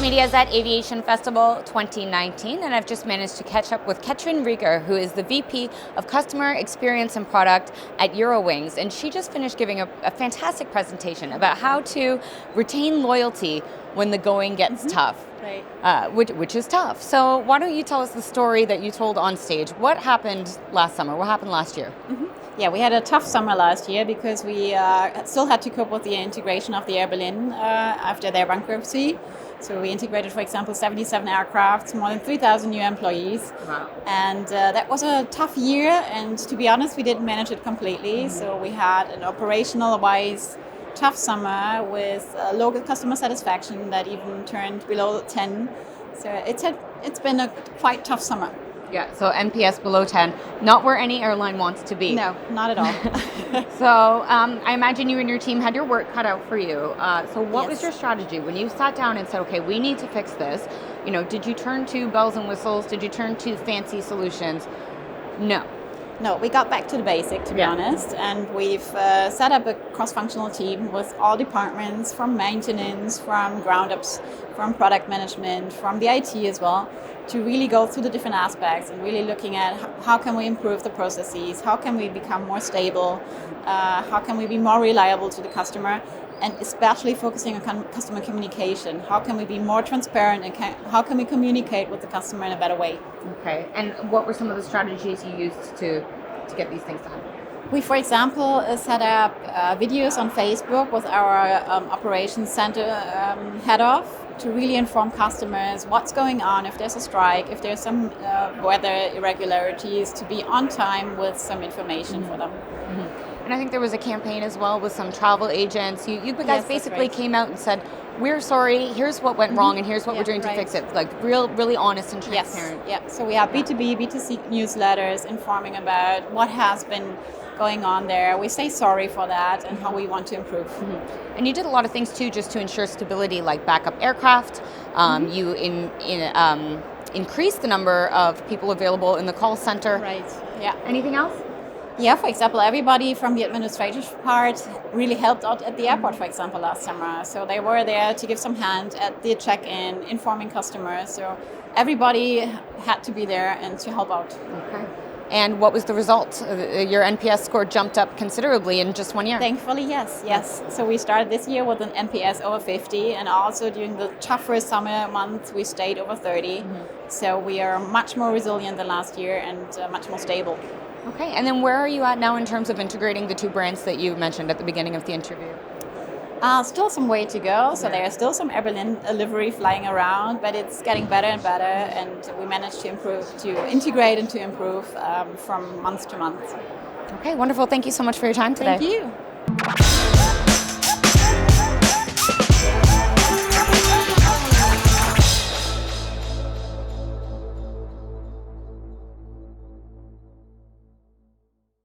Media is at Aviation Festival 2019, and I've just managed to catch up with Katrin Rieger, who is the VP of Customer Experience and Product at Eurowings, and she just finished giving a fantastic presentation about how to retain loyalty when the going gets tough. Right. Which is tough. So why don't you tell us the story that you told on stage? What happened last summer? What happened last year? Yeah, we had a tough summer last year because we still had to cope with the integration of the Air Berlin after their bankruptcy. So we integrated, for example, 77 aircraft, more than 3,000 new employees. Wow. And that was a tough year, and to be honest, we didn't manage it completely. So we had an operational-wise tough summer with local customer satisfaction that even turned below 10. So it's been a quite tough summer. Yeah, so NPS below 10, not where any airline wants to be. No, not at all. So I imagine you and your team had your work cut out for you. So what was your strategy when you sat down and said, okay, we need to fix this? You know, did you turn to bells and whistles? Did you turn to fancy solutions? No, we got back to the basic, to be honest, and we've set up a cross-functional team with all departments, from maintenance, from ground-ups, from product management, from the IT as well, to really go through the different aspects and really looking at how can we improve the processes, how can we become more stable, how can we be more reliable to the customer, and especially focusing on customer communication. How can we be more transparent and how can we communicate with the customer in a better way? Okay, and what were some of the strategies you used to get these things done? We, for example, set up videos on Facebook with our operations center head off to really inform customers what's going on, if there's a strike, if there's some weather irregularities, to be on time with some information for them. And I think there was a campaign as well with some travel agents. You guys basically came out and said, we're sorry, here's what went wrong, and here's what we're doing to fix it. Like really honest and transparent. Yes, yeah. So we have B2B, B2C newsletters informing about what has been going on there. We say sorry for that and how we want to improve. And you did a lot of things too just to ensure stability, like backup aircraft. You increased the number of people available in the call center. Right, yeah. Anything else? Yeah, for example, everybody from the administrative part really helped out at the airport, for example, last summer. So they were there to give some hand at the check-in, informing customers. So everybody had to be there and to help out. Okay. And what was the result? Your NPS score jumped up considerably in just 1 year. Thankfully, yes. So we started this year with an NPS over 50, and also during the tougher summer months, we stayed over 30. So we are much more resilient than last year and much more stable. Okay, and then where are you at now in terms of integrating the two brands that you mentioned at the beginning of the interview? Still some way to go, so there is still some Air Berlin livery flying around, but it's getting better and better, and we managed to integrate and to improve from month to month. Okay, wonderful. Thank you so much for your time today. Thank you.